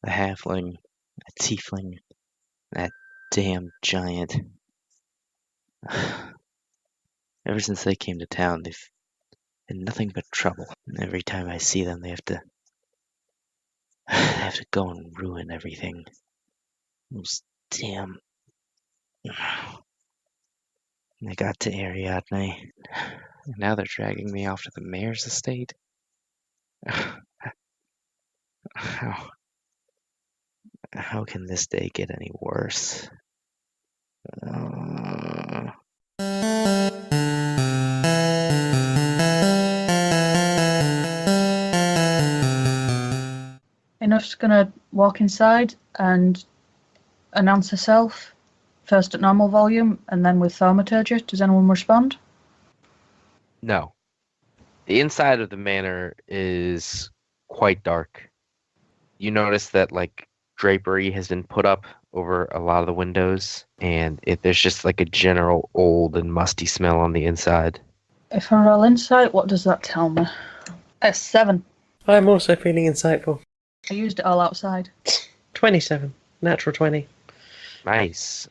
a halfling, a tiefling, that damn giant. Ever since they came to town, they've been nothing but trouble. And every time I see them, they have to go and ruin everything. Those damn. They got to aerith-magnet, and now they're dragging me off to the mayor's estate. How can this day get any worse? Enough's gonna walk inside and announce herself, first at normal volume and then with thaumaturgy. Does anyone respond? No. The inside of the manor is quite dark. You notice that, like, drapery has been put up over a lot of the windows, and there's just like a general old and musty smell on the inside. If I roll insight, what does that tell me? A 7. I'm also feeling insightful. I used it all outside. 27. Natural 20. Nice.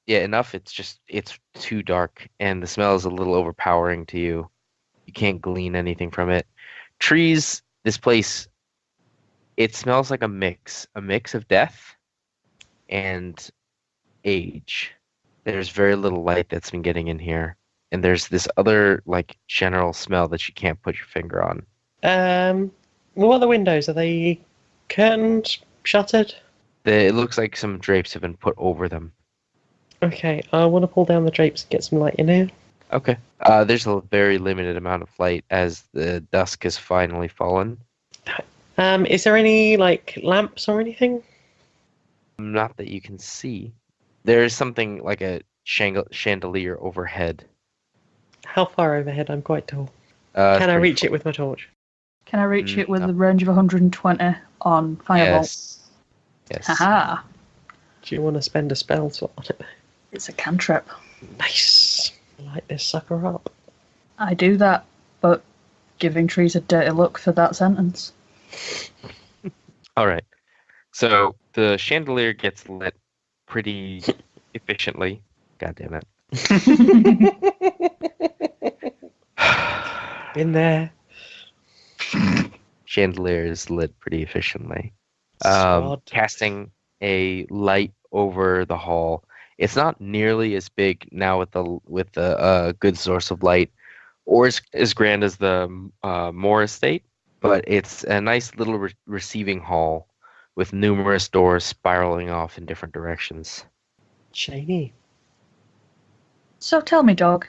Yeah, enough. It's too dark, and the smell is a little overpowering to you. You can't glean anything from it. Trees, this place, it smells like a mix of death and age. There's very little light that's been getting in here, and there's this other, like, general smell that you can't put your finger on. What are the windows? Are they curtained, shuttered? It looks like some drapes have been put over them. Okay, I want to pull down the drapes and get some light in here. Okay. There's a very limited amount of light as the dusk has finally fallen. Is there any, like, lamps or anything? Not that you can see. There is something like a chandelier overhead. How far overhead? I'm quite tall. Can I reach it with my torch? Can I reach it with a range of 120 on Firebolt? Yes. Haha. Do you want to spend a spell slot on it? It's a cantrip. Nice. Light this sucker up. I do that, but giving trees a dirty look for that sentence. All right. So the chandelier gets lit pretty efficiently. God damn it. In there. Chandelier is lit pretty efficiently. Sword. Casting a light over the hall. It's not nearly as big now with the good source of light, or as grand as the Mayoral Estate, but it's a nice little receiving hall with numerous doors spiraling off in different directions. Shiny. So tell me, dog,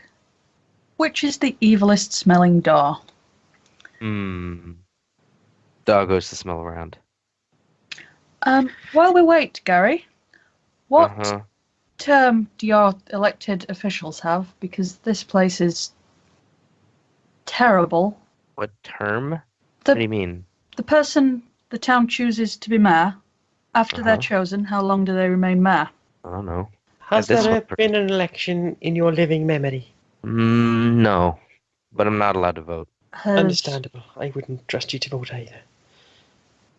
which is the evilest smelling door? Dog goes to smell around. While we wait, Gary, what term do your elected officials have? Because this place is terrible. What term? What do you mean? The person the town chooses to be mayor, after they're chosen, how long do they remain mayor? I don't know. Has there been an election in your living memory? No, but I'm not allowed to vote. Understandable. I wouldn't trust you to vote either.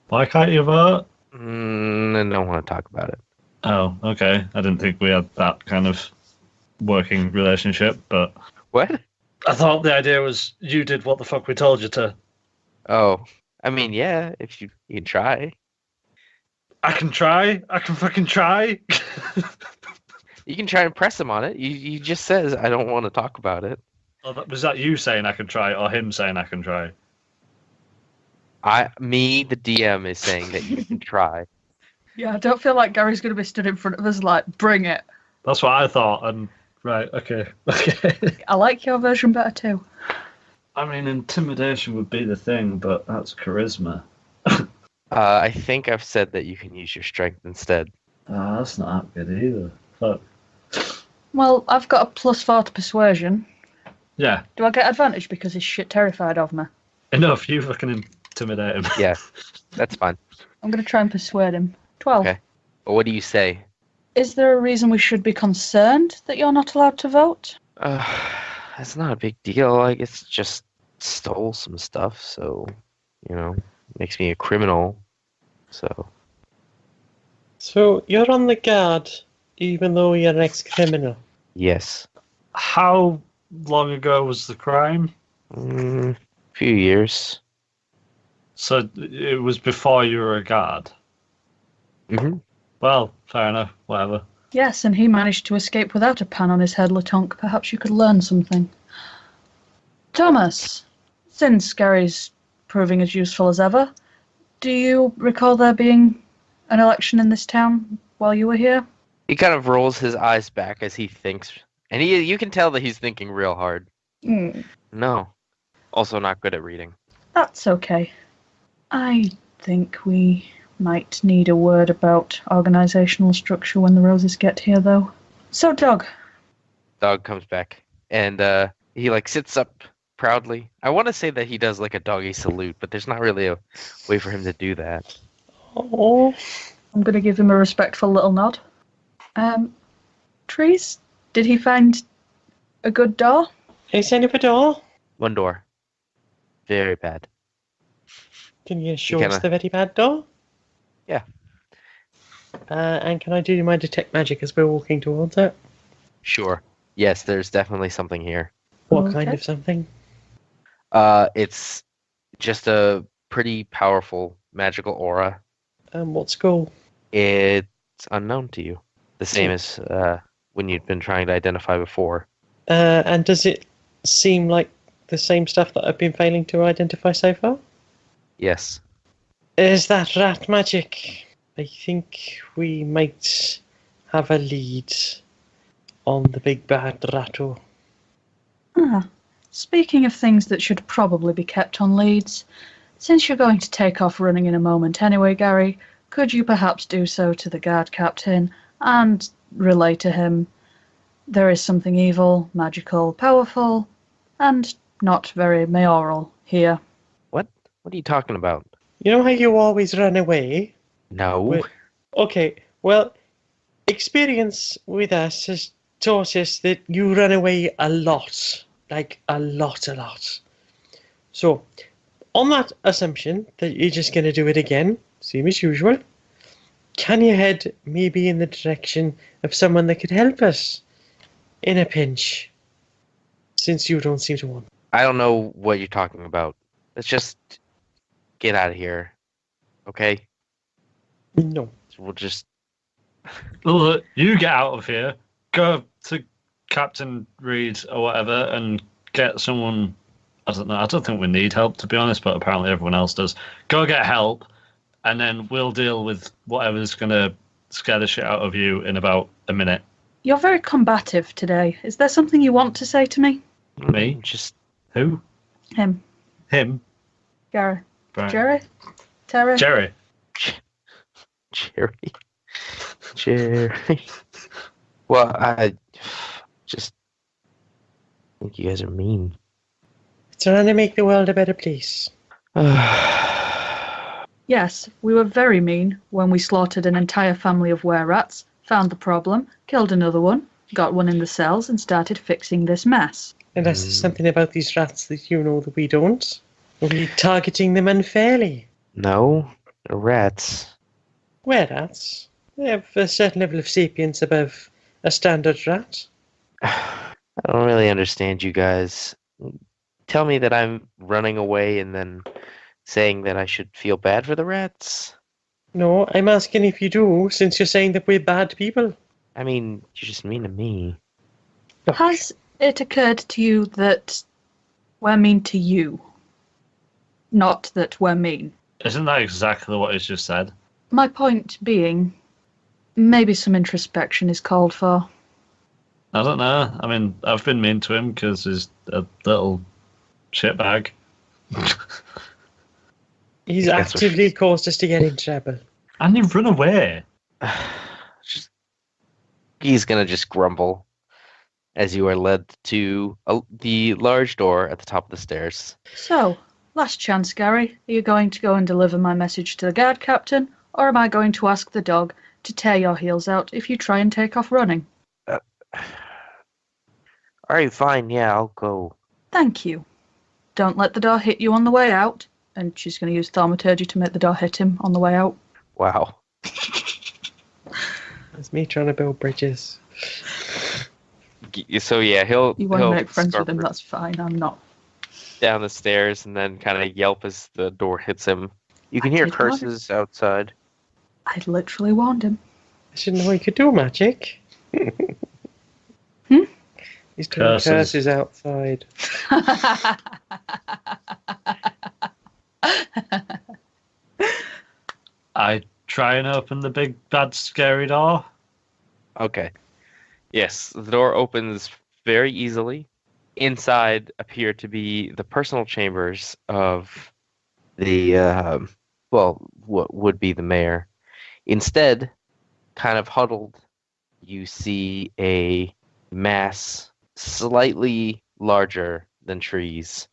Why can't you vote? I don't want to talk about it. Oh, okay. I didn't think we had that kind of working relationship, but... What? I thought the idea was you did what the fuck we told you to. Oh, I mean, yeah, if you can try. I can try? I can fucking try? You can try and press him on it. You just says, I don't want to talk about it. Oh, was that you saying I can try, or him saying I can try? The DM, is saying that you can try. Yeah, I don't feel like Gary's going to be stood in front of us like, bring it. That's what I thought, and right, okay. I like your version better too. I mean, intimidation would be the thing, but that's charisma. I think I've said that you can use your strength instead. That's not that good either. Fuck. Well, I've got a +4 to persuasion. Yeah. Do I get advantage because he's shit terrified of me? Enough, you fucking intimidate him. Yeah, that's fine. I'm going to try and persuade him. 12. Okay. Well, what do you say? Is there a reason we should be concerned that you're not allowed to vote? It's not a big deal. I guess just stole some stuff, so, makes me a criminal. So. So you're on the guard, even though you're an ex-criminal. Yes. How long ago was the crime? Few years. So it was before you were a guard. Mm-hmm. Well, fair enough. Whatever. Yes, and he managed to escape without a pan on his head, Latonk. Perhaps you could learn something. Thomas, since Gary's proving as useful as ever, do you recall there being an election in this town while you were here? He kind of rolls his eyes back as he thinks, and you can tell that he's thinking real hard. No. Also not good at reading. That's okay. I think we might need a word about organizational structure when the roses get here, though. So, Dog. Dog comes back, and he sits up proudly. I want to say that he does a doggy salute, but there's not really a way for him to do that. Oh. I'm going to give him a respectful little nod. Trees, did he find a good door? Any sign of a door? One door. Very bad. Can you show us kinda- the very bad door? Yeah. And can I do my detect magic as we're walking towards it? Sure. Yes, there's definitely something here. What kind Okay. of something? It's just a pretty powerful magical aura. What school? It's unknown to you. The same as when you'd been trying to identify before. And does it seem like the same stuff that I've been failing to identify so far? Yes. Is that rat magic? I think we might have a lead on the big bad ratto. Speaking of things that should probably be kept on leads, since you're going to take off running in a moment anyway, Gary, could you perhaps do so to the guard captain and relay to him there is something evil, magical, powerful, and not very mayoral here? What are you talking about? You know how you always run away? No. Okay, well, experience with us has taught us that you run away a lot. Like, a lot. So, on that assumption that you're just going to do it again, same as usual, can you head maybe in the direction of someone that could help us in a pinch? Since you don't seem to want. I don't know what you're talking about. Let's just get out of here. Okay? No. We'll just... Look, you get out of here. Go to Captain Reed or whatever and get someone. I don't know. I don't think we need help, to be honest, but apparently everyone else does. Go get help, and then we'll deal with whatever's going to scare the shit out of you in about a minute. You're very combative today. Is there something you want to say to me? Me? Just... Who? Him. Him? Gary. Right. Jerry? Terry? Jerry. Jerry. Well, I just think you guys are mean. Trying to make the world a better place. Yes, we were very mean when we slaughtered an entire family of were-rats, found the problem, killed another one, got one in the cells, and started fixing this mess. Unless there's something about these rats that you know that we don't. Are we targeting them unfairly? No, they're rats. Were-rats? They have a certain level of sapience above a standard rat. I don't really understand you guys. Tell me that I'm running away and then saying that I should feel bad for the rats? No, I'm asking if you do, since you're saying that we're bad people. I mean, you're just mean to me. Has it occurred to you that we're mean to you? Not that we're mean. Isn't that exactly what he's just said? My point being, maybe some introspection is called for. I don't know. I mean, I've been mean to him because he's a little shitbag. He's That's what actively caused us to get in trouble. And you run away. He's gonna just grumble as you are led to the large door at the top of the stairs. So, last chance, Gary. Are you going to go and deliver my message to the guard captain, or am I going to ask the dog to tear your heels out if you try and take off running? Alright, fine, yeah, I'll go. Thank you. Don't let the door hit you on the way out. And she's going to use thaumaturgy to make the door hit him on the way out. Wow. It's me trying to build bridges. So yeah, he'll You want to make friends with scamper him, that's fine. I'm not. down the stairs and then kind of yelp as the door hits him. You can I hear did warn him. curses outside. I literally warned him. I didn't know he could do magic. Hmm? He's doing Curses. curses outside. I try and open the big bad scary door. Okay. Yes, the door opens very easily. Inside appear to be the personal chambers of the, what would be the mayor. Instead, kind of huddled, you see a mass slightly larger than trees,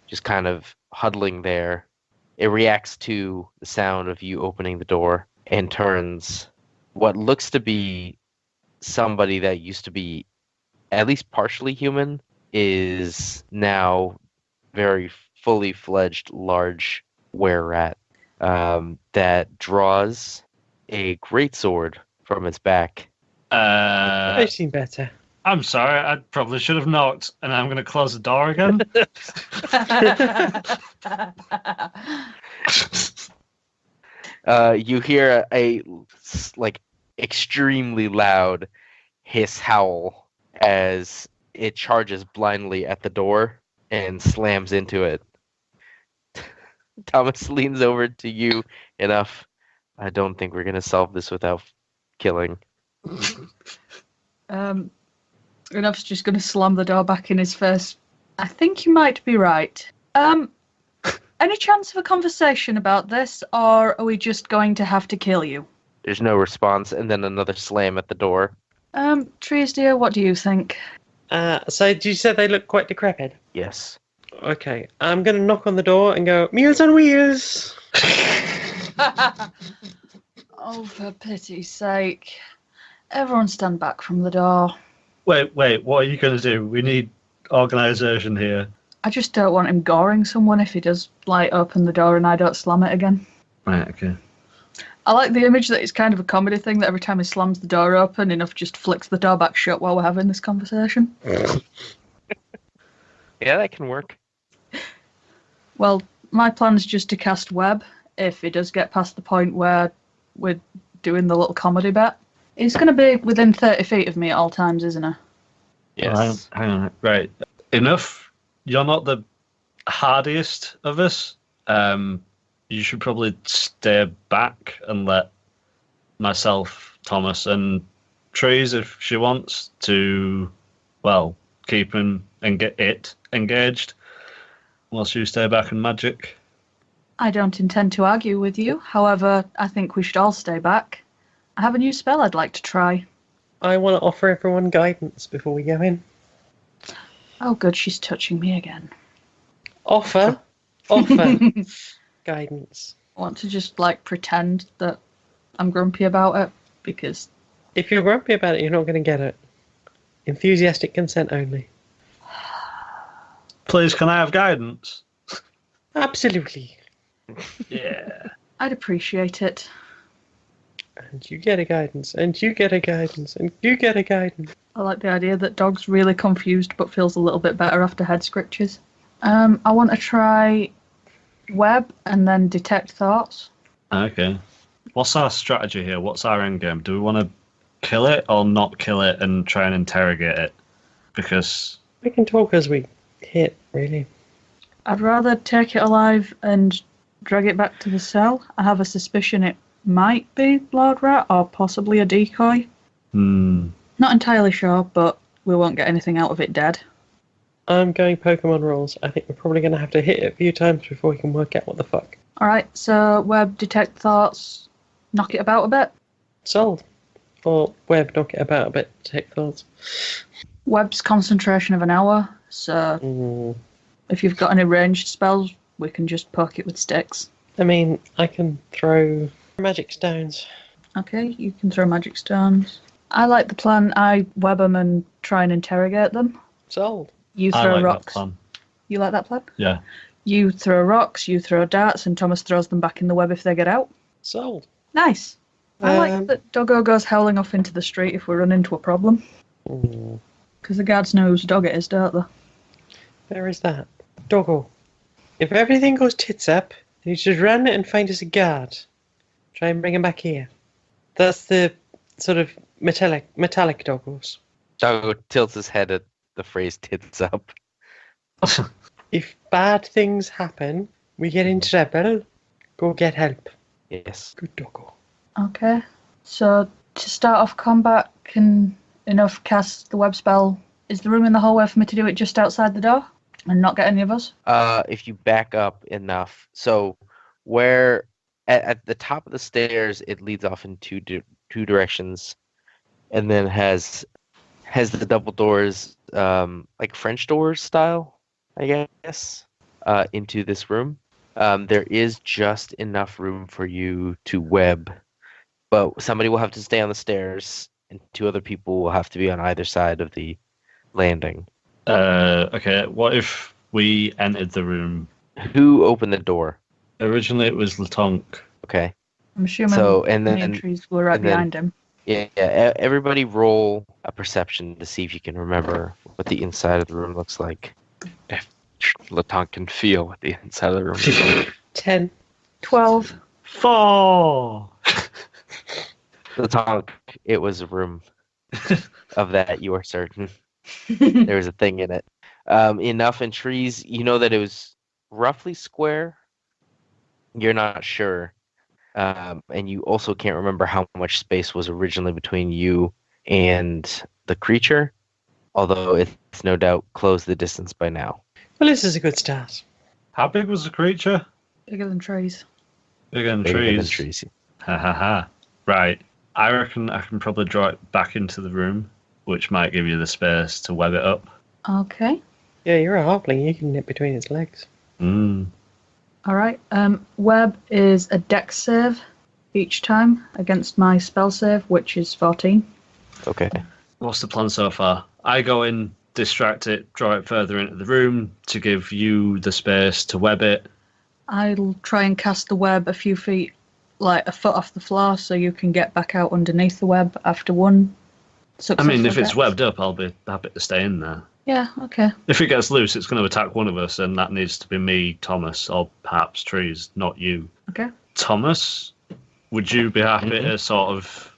just kind of huddling there. It reacts to the sound of you opening the door and turns what looks to be somebody that used to be at least partially human is now very fully fledged large were-rat that draws a greatsword from its back. I've seen better. I'm sorry, I probably should have knocked, and I'm going to close the door again. You hear a like extremely loud hiss howl as it charges blindly at the door and slams into it. Thomas leans over to you enough. I don't think we're gonna solve this without killing. Enough's just going to slam the door back in his face. I think you might be right. Any chance of a conversation about this, or are we just going to have to kill you? There's no response, and then another slam at the door. Trees, dear, what do you think? So you said they look quite decrepit? Yes. Okay, I'm going to knock on the door and go, Meals on Wheels! Oh, for pity's sake. Everyone stand back from the door. Wait, what are you going to do? We need organisation here. I just don't want him goring someone if he does, open the door and I don't slam it again. Right, okay. I like the image that it's kind of a comedy thing that every time he slams the door open, Enough just flicks the door back shut while we're having this conversation. Yeah, that can work. Well, my plan is just to cast Web if he does get past the point where we're doing the little comedy bit. He's going to be within 30 feet of me at all times, isn't he? Yes. Hang on. Right. Enough. You're not the hardiest of us. You should probably stay back and let myself, Thomas, and Trees, if she wants to, keep him and get it engaged, whilst you stay back and magic. I don't intend to argue with you. However, I think we should all stay back. I have a new spell I'd like to try. I want to offer everyone guidance before we go in. Oh, good, she's touching me again. Offer guidance. I want to just, pretend that I'm grumpy about it, because... If you're grumpy about it, you're not going to get it. Enthusiastic consent only. Please, can I have guidance? Absolutely. Yeah. I'd appreciate it. And you get a guidance, and you get a guidance, and you get a guidance. I like the idea that Dog's really confused but feels a little bit better after head scritches. I want to try Web and then Detect Thoughts. Okay. What's our strategy here? What's our end game? Do we want to kill it or not kill it and try and interrogate it? Because... We can talk as we hit, really. I'd rather take it alive and drag it back to the cell. I have a suspicion it might be Lord Rat or possibly a decoy. Not entirely sure, but we won't get anything out of it dead. I'm going Pokemon rules. I think we're probably going to have to hit it a few times before we can work out what the fuck. Alright, so Web, Detect Thoughts, knock it about a bit. Sold. Or Web, knock it about a bit, Detect Thoughts. Web's concentration of an hour, so if you've got any ranged spells, we can just poke it with sticks. I mean, I can throw magic stones. Okay, you can throw magic stones. I like the plan. I web them and try and interrogate them. Sold. You throw I like rocks. that plan. You like that plan? Yeah. You throw rocks, you throw darts, and Thomas throws them back in the web if they get out. Sold. Nice. I like that Doggo goes howling off into the street if we run into a problem. Because the guards know whose dog it is, don't they? There is that. Doggo, if everything goes tits up, you should run and find us a guard. Try and bring him back here. That's the sort of metallic doggos. Doggo tilts his head at the phrase tits up. If bad things happen, we get in trouble, go get help. Yes. Good doggo. Okay. So, to start off combat, can enough cast the web spell? Is the room in the hallway for me to do it just outside the door? And not get any of us? If you back up enough. So, where at the top of the stairs, it leads off in two directions, and then has the double doors, like French doors style, I guess, into this room. There is just enough room for you to web, but somebody will have to stay on the stairs, and 2 other people will have to be on either side of the landing. Okay, what if we entered the room? Who opened the door? Originally, it was Latonk. Okay. I'm assuming So, and me then and Trees were right behind him. Yeah, everybody roll a perception to see if you can remember what the inside of the room looks like. If Latonk can feel what the inside of the room looks like. 10. 12. 4. Latonk, it was a room. Of that, you are certain. There was a thing in it. Enough in Trees, you know that it was roughly square. You're not sure. And you also can't remember how much space was originally between you and the creature, although it's no doubt closed the distance by now. Well, this is a good start. How big was the creature? Bigger than Trees. Bigger than Bigger trees. than trees. Ha ha ha. Right. I reckon I can probably draw it back into the room, which might give you the space to web it up. Okay. Yeah, you're a halfling. You can nip between its legs. Alright. Web is a dex save each time against my spell save, which is 14. Okay. What's the plan so far? I go in, distract it, draw it further into the room to give you the space to web it. I'll try and cast the web a few feet, like a foot off the floor, so you can get back out underneath the web after one successful I mean, if it's dex. webbed up, I'll be happy to stay in there. Yeah, okay. If it gets loose, it's going to attack one of us, and that needs to be me, Thomas, or perhaps Trees, not you. Okay. Thomas, would you be happy to sort of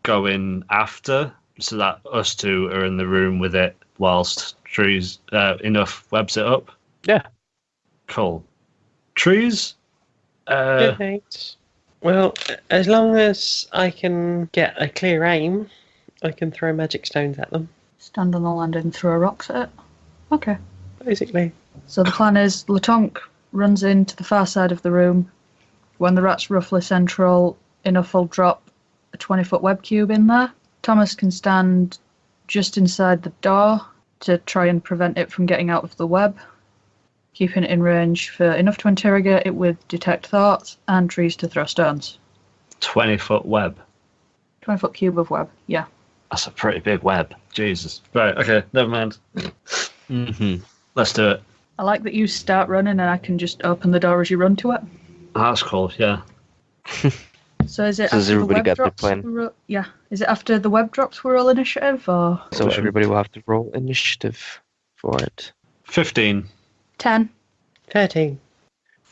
go in after, so that us 2 are in the room with it whilst Trees enough webs it up? Yeah. Cool. Trees? Good night. Well, as long as I can get a clear aim, I can throw magic stones at them. Stand on the landing and throw rocks at it. Okay. Basically. So the plan is Latonk runs into the far side of the room. When the rat's roughly central, enough will drop a 20-foot web cube in there. Thomas can stand just inside the door to try and prevent it from getting out of the web, keeping it in range for enough to interrogate it with detect thoughts and Trees to throw stones. 20-foot web. 20-foot cube of web, yeah. That's a pretty big web. Jesus. Right, okay, never mind. Let's do it. I like that you start running and I can just open the door as you run to it. That's cool, yeah. So is it So has after the everybody web got their drops? plan? Yeah. Is it after the web drops we roll initiative or So everybody will have to roll initiative for it. 15. 10? 13.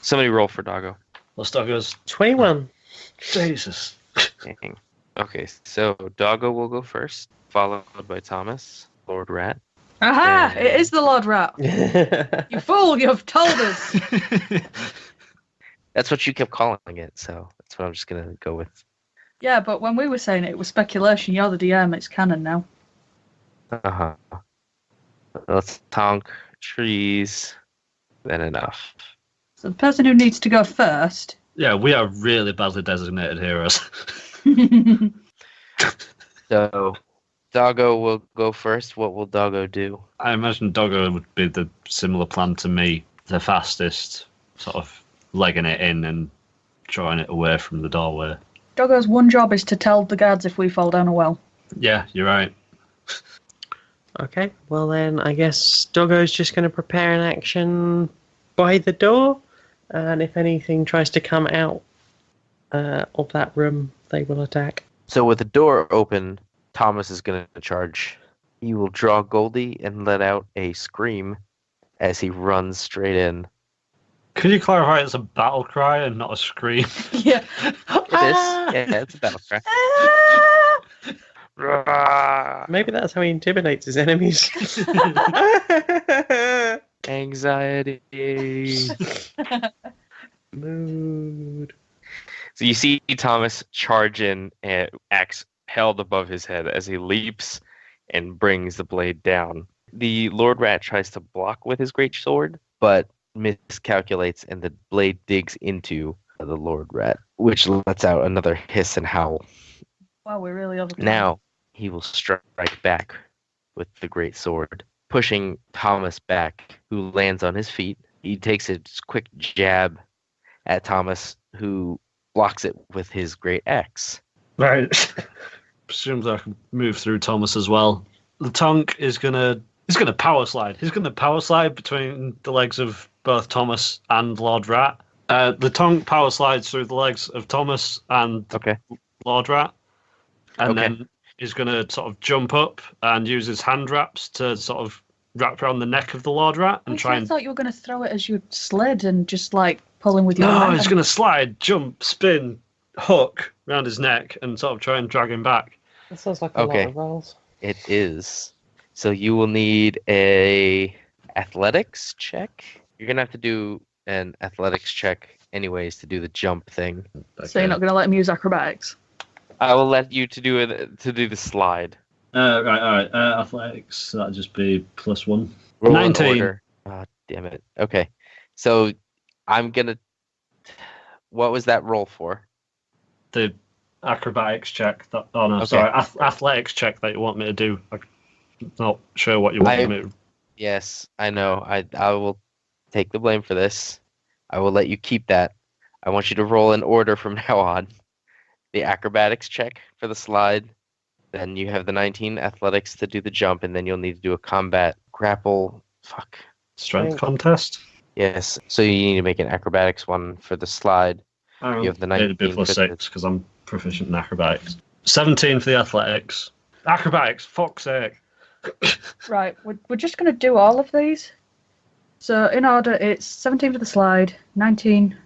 Somebody roll for Doggo. What's Doggos? 21. Jesus. Dang. Okay, so Doggo will go first, followed by Thomas, Lord Rat. Aha! And- It is the Lord Rat. You fool! You've told us. That's what you kept calling it, so that's what I'm just gonna go with. Yeah, but when we were saying it was speculation. You're the DM. It's canon now. Uh-huh. Let's tonk trees, then enough. So the person who needs to go first. Yeah, we are really badly designated heroes. So Doggo will go first. What will Doggo do? I imagine Doggo would be the similar plan to me, the fastest, sort of legging it in and drawing it away from the doorway. Doggo's one job is to tell the guards if we fall down a well. Yeah, you're right. Okay, well then I guess Doggo's just going to prepare an action by the door, and if anything tries to come out of that room, they will attack. So with the door open, Thomas is going to charge. He will draw Goldie and let out a scream as he runs straight in. Could you clarify it's a battle cry and not a scream? Yeah. It is. Yeah, it's a battle cry. Maybe that's how he intimidates his enemies. Anxiety. Mood. So you see Thomas charge in, axe held above his head as he leaps and brings the blade down. The Lord Rat tries to block with his great sword, but miscalculates, and the blade digs into the Lord Rat, which lets out another hiss and howl. Wow, we're really over. Now he will strike back with the great sword, pushing Thomas back, who lands on his feet. He takes a quick jab at Thomas, who blocks it with his great axe. Right. Presumes I can move through Thomas as well. The Tonk is gonna power slide. He's gonna power slide between the legs of both Thomas and Lord Rat. The Tonk power slides through the legs of Thomas and Lord Rat, and then he's gonna sort of jump up and use his hand wraps to sort of wrap around the neck of the Lord Rat and try and. I thought you were going to throw it as you slid and just like pulling with your. No, he's gonna slide, jump, spin, hook around his neck and sort of try and drag him back. That sounds like a lot of rolls. It is. So you will need a athletics check. You're gonna have to do an athletics check anyways to do the jump thing. So you're not going to let him use acrobatics? I will let you to do the slide. Right, all right. Athletics, so that'll just be +1. Roll 19. Oh, damn it. Okay. So I'm gonna. What was that roll for? The acrobatics check. Okay. Sorry, athletics check that you want me to do. I'm not sure what you want me to. Yes, I know. I will take the blame for this. I will let you keep that. I want you to roll in order from now on. The acrobatics check for the slide. Then you have the 19 athletics to do the jump, and then you'll need to do a combat grapple. Strength contest? Yes. So you need to make an acrobatics one for the slide. You have the 19 it'd be +6 because I'm proficient in acrobatics. 17 for the athletics. Acrobatics, fuck's sake. Right, we're just going to do all of these. So in order, it's 17 for the slide, 19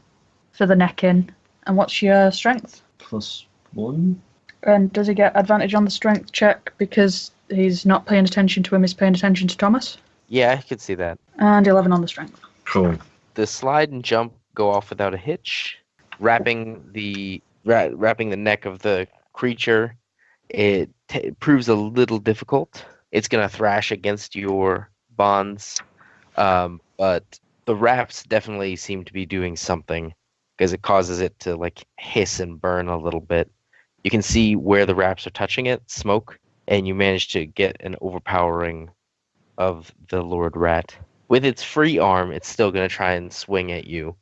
for the neck in, and what's your strength? +1. And does he get advantage on the strength check because he's not paying attention to him, he's paying attention to Thomas? Yeah, I could see that. And 11 on the strength. Cool. The slide and jump go off without a hitch. Wrapping the neck of the creature, it proves a little difficult. It's going to thrash against your bonds, but the wraps definitely seem to be doing something because it causes it to like hiss and burn a little bit. You can see where the wraps are touching it, smoke, and you manage to get an overpowering of the Lord Rat. With its free arm, it's still going to try and swing at you,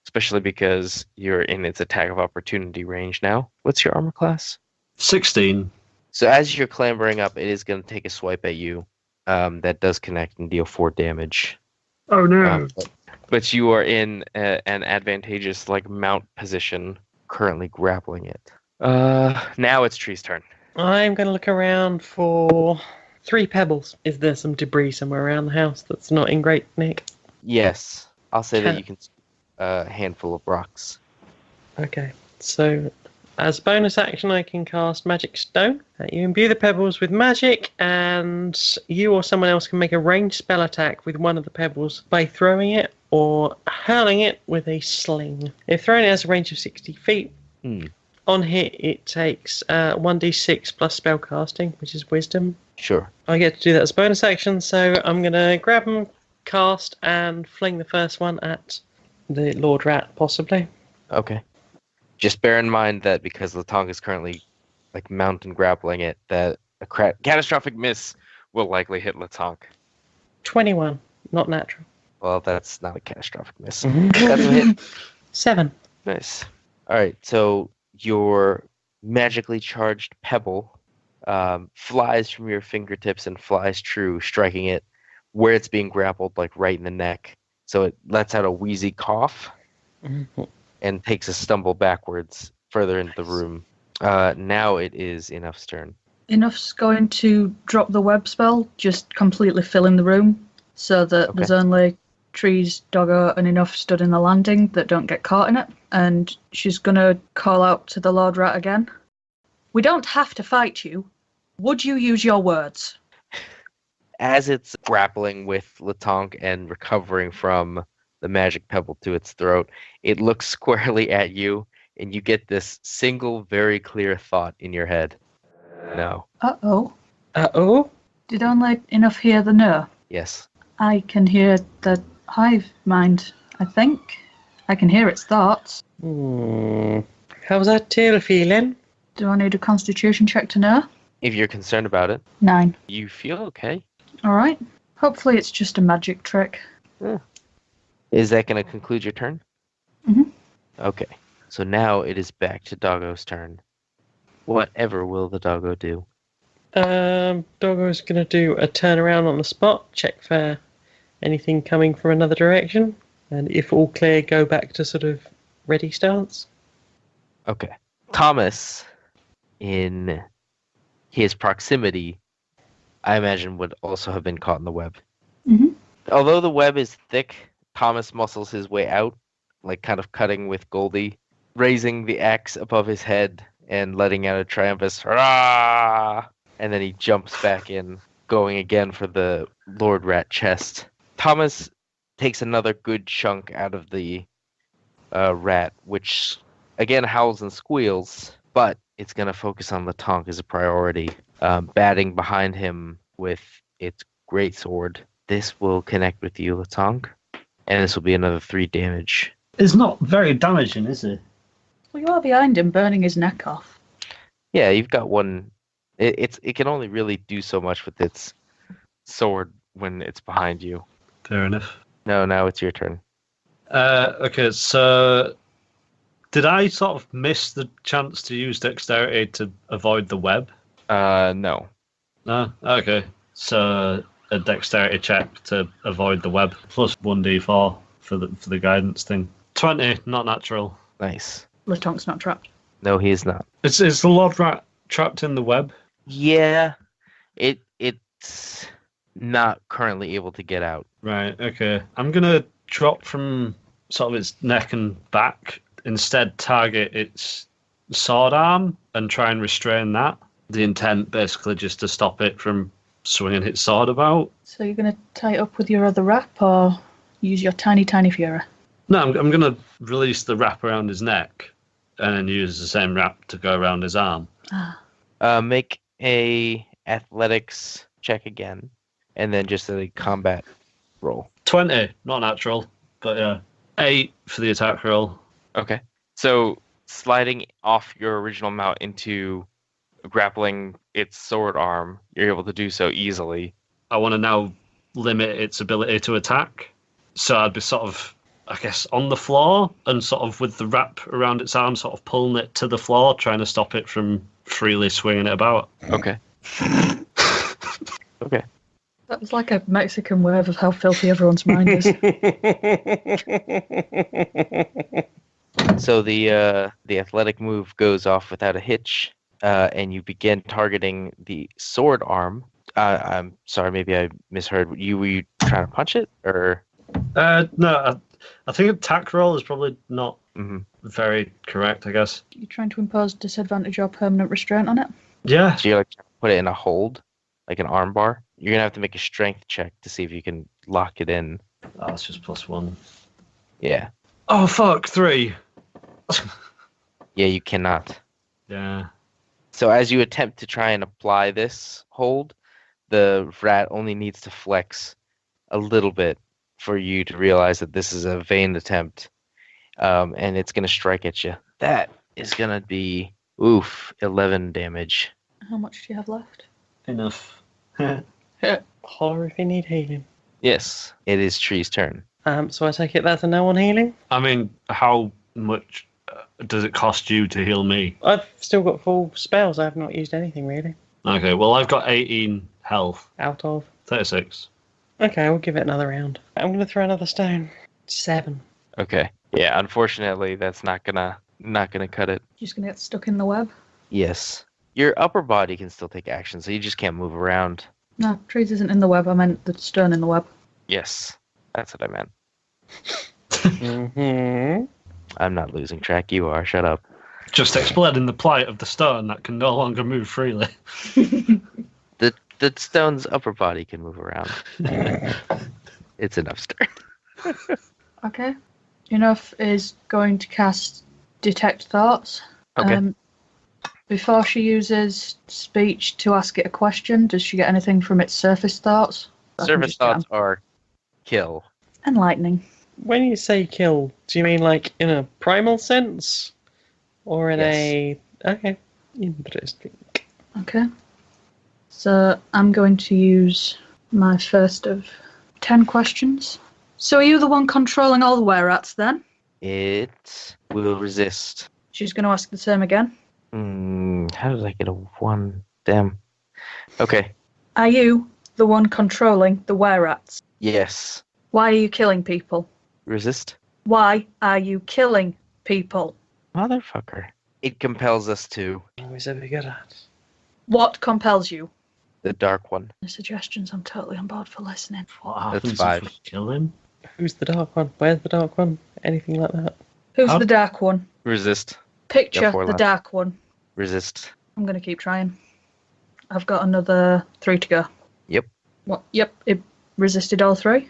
especially because you're in its attack of opportunity range now. What's your armor class? 16. So as you're clambering up, it is going to take a swipe at you. That does connect and deal 4 damage. Oh no! But you are in an advantageous mount position, currently grappling it. Now it's Tree's turn. I'm going to look around for 3 pebbles. Is there some debris somewhere around the house that's not in great nick? Yes, I'll say that you can a handful of rocks. Okay, so as bonus action, I can cast Magic Stone. You imbue the pebbles with magic, and you or someone else can make a ranged spell attack with one of the pebbles by throwing it or hurling it with a sling. If thrown, it has a range of 60 feet. On hit, it takes 1d6 plus spell casting, which is wisdom. Sure. I get to do that as bonus action, so I'm going to grab them, cast, and fling the first one at the Lord Rat, possibly. Okay. Just bear in mind that because Latong is currently mountain grappling it, that a catastrophic miss will likely hit Latong. 21, not natural. Well, that's not a catastrophic miss. That's a hit. 7. Nice. All right, so your magically charged pebble flies from your fingertips and flies true, striking it where it's being grappled, right in the neck. So it lets out a wheezy cough and takes a stumble backwards further into the room. Now it is Enough's turn. Enough's going to drop the web spell, just completely filling the room, so that there's only Trees, Doggo, and Enough stood in the landing that don't get caught in it. And she's going to call out to the Lord Rat again. We don't have to fight you. Would you use your words? As it's grappling with Latonk and recovering from the magic pebble to its throat, it looks squarely at you, and you get this single, very clear thought in your head. No. Uh-oh. Uh-oh? Did only Enough hear the no? Yes. I can hear the hive mind, I think. I can hear its thoughts. How's that tail feeling? Do I need a constitution check to know? If you're concerned about it, 9. you feel okay. Alright. Hopefully it's just a magic trick. Is that going to conclude your turn? Mhm. Okay. So now it is back to Doggo's turn. Whatever will the Doggo do? Doggo's going to do a turnaround on the spot, check for anything coming from another direction, and if all clear, go back to sort of ready stance. Okay. Thomas, in his proximity, I imagine would also have been caught in the web. Mhm. Although the web is thick, Thomas muscles his way out, like kind of cutting with Goldie, raising the axe above his head and letting out a triumphant hurrah! And then he jumps back in, going again for the Lord Rat chest. Thomas takes another good chunk out of the rat, which again howls and squeals, but it's going to focus on Latonk as a priority, batting behind him with its greatsword. This will connect with you, Latonk, and this will be another 3 damage. It's not very damaging, is it? Well, you are behind him, burning his neck off. Yeah, you've got one. It can only really do so much with its sword when it's behind you. Fair enough. No, now it's your turn. Okay, so did I sort of miss the chance to use dexterity to avoid the web? No. No? Okay. So a dexterity check to avoid the web, plus 1d4 for the guidance thing. 20, not natural. Nice. Latonk's not trapped. No, he is not. Is the Lord Rat trapped in the web? Yeah, it's not currently able to get out. Right, okay. I'm going to drop from sort of its neck and back, instead target its sword arm and try and restrain that. The intent basically just to stop it from swinging its sword about. So you're going to tie it up with your other wrap or use your tiny, tiny Fury? No, I'm going to release the wrap around his neck and then use the same wrap to go around his arm. Make a athletics check again, and then just a combat roll. 20, not natural, but yeah. 8 for the attack roll. Okay. So sliding off your original mount into grappling its sword arm, you're able to do so easily. I want to now limit its ability to attack. So I'd be sort of, I guess, on the floor and sort of with the wrap around its arm, sort of pulling it to the floor, trying to stop it from freely swinging it about. Okay. Okay. That was like a Mexican wave of how filthy everyone's mind is. So the athletic move goes off without a hitch, and you begin targeting the sword arm. I'm sorry, maybe I misheard. Were you trying to punch it, or? No, I think attack roll is probably not very correct, I guess. You're trying to impose disadvantage or permanent restraint on it? Yeah. So you're like trying to put it in a hold, like an arm bar. You're gonna have to make a strength check to see if you can lock it in. Oh, it's just +1. Yeah. Oh, fuck, 3. Yeah, you cannot. Yeah. So as you attempt to try and apply this hold, the rat only needs to flex a little bit for you to realize that this is a vain attempt, and it's going to strike at you. That is going to be, 11 damage. How much do you have left? Enough. Holler if you need healing. Yes, it is Tree's turn. So I take it that's a no on healing? I mean, how much does it cost you to heal me? I've still got full spells. I have not used anything really. Okay, well, I've got 18 health. Out of? 36. Okay, we'll give it another round. I'm going to throw another stone. 7. Okay. Yeah, unfortunately, that's not going to Not gonna cut it. Just gonna get stuck in the web. Yes. Your upper body can still take action, so you just can't move around. No, trees isn't in the web. I meant the stone in the web. Yes. That's what I meant. Mm-hmm. I'm not losing track. You are. Shut up. Just explaining the plight of the stone that can no longer move freely. The stone's upper body can move around. It's enough stir. Okay. Enough is going to cast Detect Thoughts. Okay. Before she uses speech to ask it a question, does she get anything from its surface thoughts? Surface thoughts are kill. Enlightening. When you say kill, do you mean like in a primal sense? Or in a... Okay. Interesting. Okay. So I'm going to use my first of 10 questions. So are you the one controlling all the were-rats then? It will resist. She's going to ask the same again. How did I get a 1? Damn. Okay. Are you the one controlling the were-rats? Yes. Why are you killing people? Resist. Why are you killing people? Motherfucker. It compels us to. Always ever good at. What compels you? The dark one. The suggestions, I'm totally on board for listening. What happens if 5. we kill him? Who's the dark one? Where's the dark one? Anything like that? Who's How- the dark one? Resist. Picture 4 the left. dark one. Resist. I'm going to keep trying. I've got another 3 to go. Yep. What? Yep, it resisted all 3.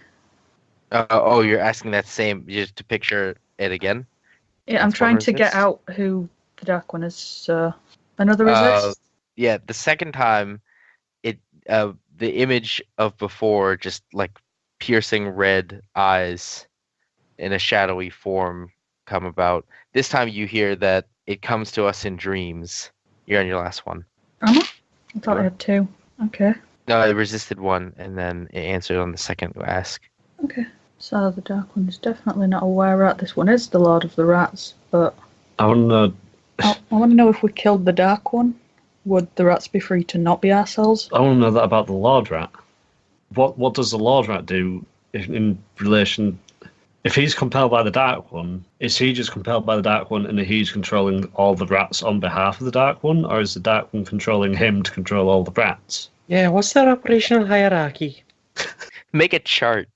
Oh, you're asking that same just to picture it again? Yeah, I'm That's trying one to get resist? out who the dark one is. So another resist. Yeah, the second time, the image of before just like piercing red eyes in a shadowy form come about. This time you hear that it comes to us in dreams. You're on your last one. Am I? I thought I Sure. had 2. Okay. No, it resisted 1, and then it answered on the second ask. Okay. So the dark one is definitely not a were-rat. This one is the Lord of the Rats, but I want to know. I want to know if we killed the dark one, would the rats be free to not be ourselves? I want to know that about the Lord Rat. What does the Lord Rat do in relation? If he's compelled by the Dark One, is he just compelled by the Dark One and he's controlling all the rats on behalf of the Dark One, or is the Dark One controlling him to control all the rats? Yeah, what's that operational hierarchy? Make a chart.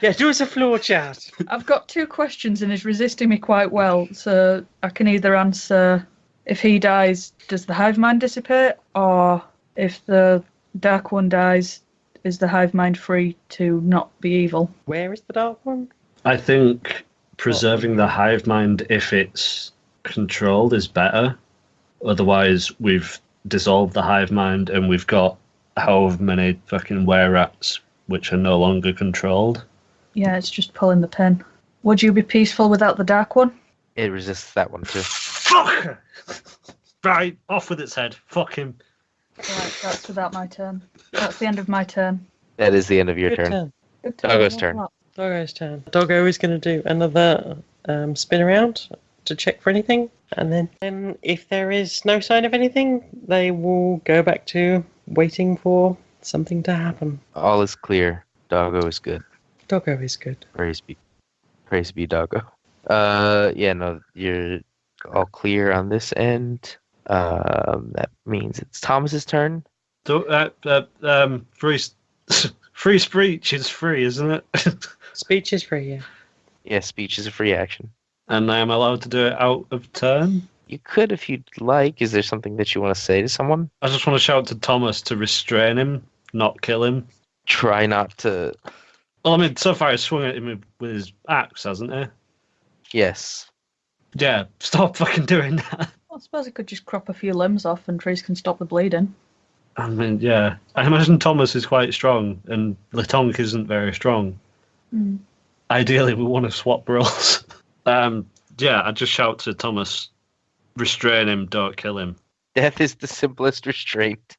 Yeah, do us a floor chart. I've got 2 questions and he's resisting me quite well, so I can either answer if he dies, does the hive mind dissipate, or if the dark one dies, is the hive mind free to not be evil? Where is the dark one? I think preserving the hive mind, if it's controlled, is better. Otherwise, we've dissolved the hive mind and we've got however many fucking were-rats which are no longer controlled. Yeah, it's just pulling the pin. Would you be peaceful without the dark one? It resists that one too. Fuck! Right, off with its head. Fuck him. Right, that's without my turn. That's the end of my turn. That is the end of your Good turn. Good Doggo's Not turn. a lot. Doggo's turn. Doggo is going to do another spin around to check for anything. And then if there is no sign of anything, they will go back to waiting for something to happen. All is clear. Doggo is good. Doggo is good. Praise be Doggo. Yeah, no, you're all clear on this end. That means it's Thomas's turn. Free, free speech is free, isn't it? Speech is free, yeah. Yeah, speech is a free action. And I am allowed to do it out of turn. You could if you'd like. Is there something that you want to say to someone? I just want to shout to Thomas to restrain him, not kill him. Try not to. Well, I mean, so far he's swung at him with his axe, hasn't he? Yes. Yeah, stop fucking doing that. I suppose it could just crop a few limbs off and trees can stop the bleeding. I mean, yeah. I imagine Thomas is quite strong, and Latonk isn't very strong. Mm. Ideally, we want to swap roles. Yeah, I'd just shout to Thomas, restrain him, don't kill him. Death is the simplest restraint.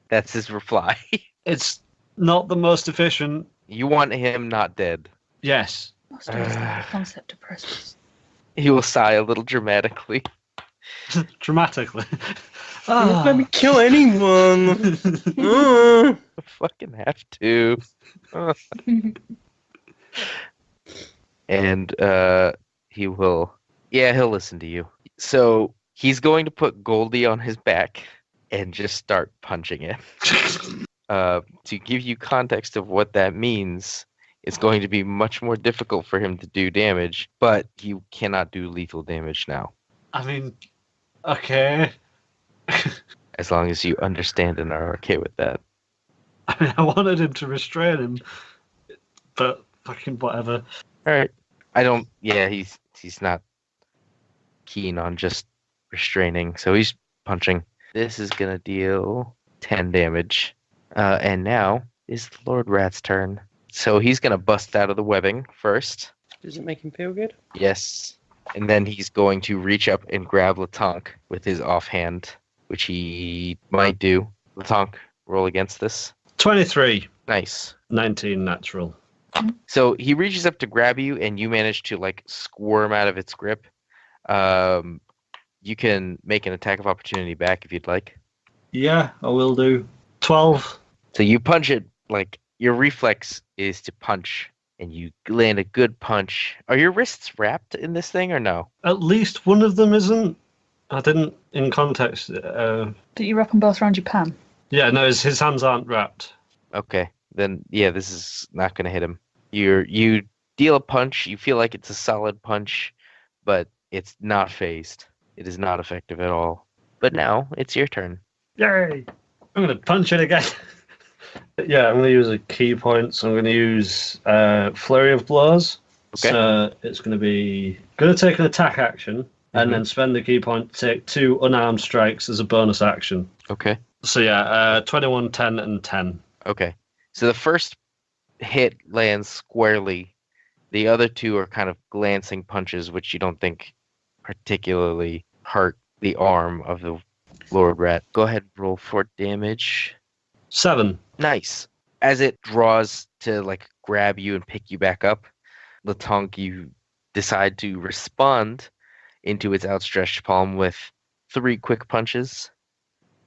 That's his reply. It's not the most efficient. You want him not dead. Yes. Most of us like the concept of presence. He will sigh a little dramatically. Dramatically. Don't let me kill anyone. I fucking have to. and he'll listen to you. So he's going to put Goldie on his back and just start punching it. To give you context of what that means, it's going to be much more difficult for him to do damage, but you cannot do lethal damage now. I mean, okay. As long as you understand and are okay with that. I mean, I wanted him to restrain him, but fucking whatever. All right. He's not keen on just restraining, so he's punching. This is going to deal 10 damage. And now is the Lord Rat's turn. So he's going to bust out of the webbing first. Does it make him feel good? Yes. And then he's going to reach up and grab Latonk with his offhand, which he might do. Latonk, roll against this. 23. Nice. 19 natural. So he reaches up to grab you, and you manage to like squirm out of its grip. You can make an attack of opportunity back if you'd like. Yeah, I will do. 12. So you punch it, like your reflex is to punch, and you land a good punch. Are your wrists wrapped in this thing or no? At least one of them isn't. I didn't, in context. Did you wrap them both around your pan? Yeah, no, his hands aren't wrapped. Okay, then yeah, this is not going to hit him. You deal a punch. You feel like it's a solid punch, but it's not phased. It is not effective at all. But now it's your turn. Yay! I'm going to punch it again. Yeah, I'm going to use a key point. So I'm going to use Flurry of Blows. Okay. So it's going to take an attack action and then spend the key point to take 2 unarmed strikes as a bonus action. Okay. So yeah, 21, 10, and 10. Okay. So the first hit lands squarely. The other 2 are kind of glancing punches, which you don't think particularly hurt the arm of the Lord Rat. Go ahead, roll for damage. 7. Nice. As it draws to like grab you and pick you back up, Latonk, you decide to respond into its outstretched palm with 3 quick punches.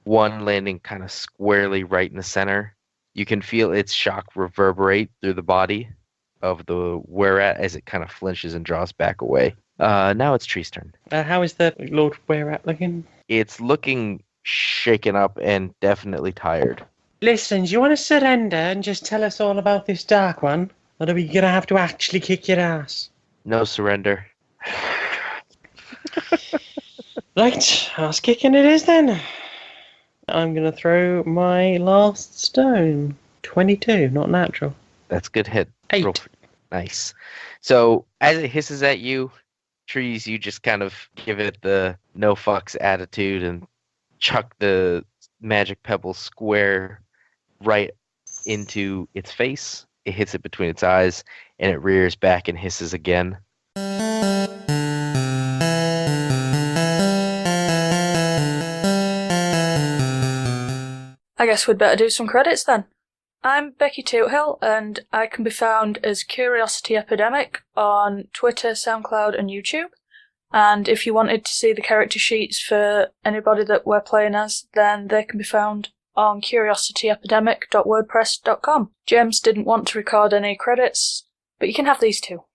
1 landing kind of squarely right in the center. You can feel its shock reverberate through the body of the Wererat as it kind of flinches and draws back away. Now it's Tree's turn. How is the Lord Wererat looking? It's looking shaken up and definitely tired. Listen, do you want to surrender and just tell us all about this dark one? Or are we going to have to actually kick your ass? No surrender. Right, ass kicking it is then. I'm going to throw my last stone. 22, not natural. That's a good hit. 8. Nice. So as it hisses at you, Trees, you just kind of give it the no fucks attitude and chuck the magic pebble square right into its face. It hits it between its eyes, and it rears back and hisses again. I guess we'd better do some credits then. I'm Becky Toothill, and I can be found as Curiosity Epidemic on Twitter, SoundCloud, and YouTube. And if you wanted to see the character sheets for anybody that we're playing as, then they can be found on curiosityepidemic.wordpress.com. James didn't want to record any credits, but you can have these too.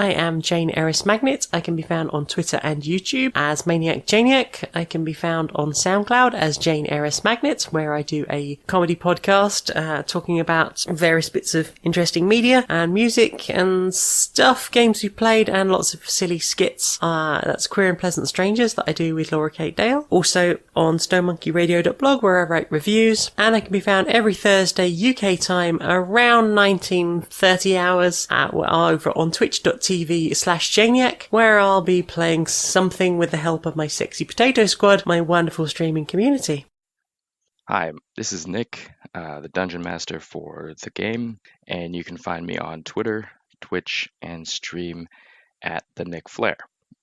I am Jane Aerith-magnet. I can be found on Twitter and YouTube as Maniac Janiac. I can be found on SoundCloud as Jane Aerith-magnet, where I do a comedy podcast talking about various bits of interesting media and music and stuff, games we've played, and lots of silly skits. That's Queer and Pleasant Strangers that I do with Laura Kate Dale. Also on stonedmonkeyradio.blog, where I write reviews. And I can be found every Thursday UK time around 19:30 hours over on twitch.tv/Janiac, where I'll be playing something with the help of my sexy potato squad, my wonderful streaming community. Hi, this is Nick, the Dungeon Master for the game, and you can find me on Twitter, Twitch, and stream at the Nick Flair.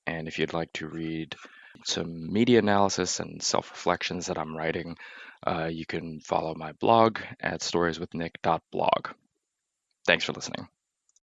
And if you'd like to read some media analysis and self-reflections that I'm writing, you can follow my blog at storieswithnick.blog. Thanks for listening.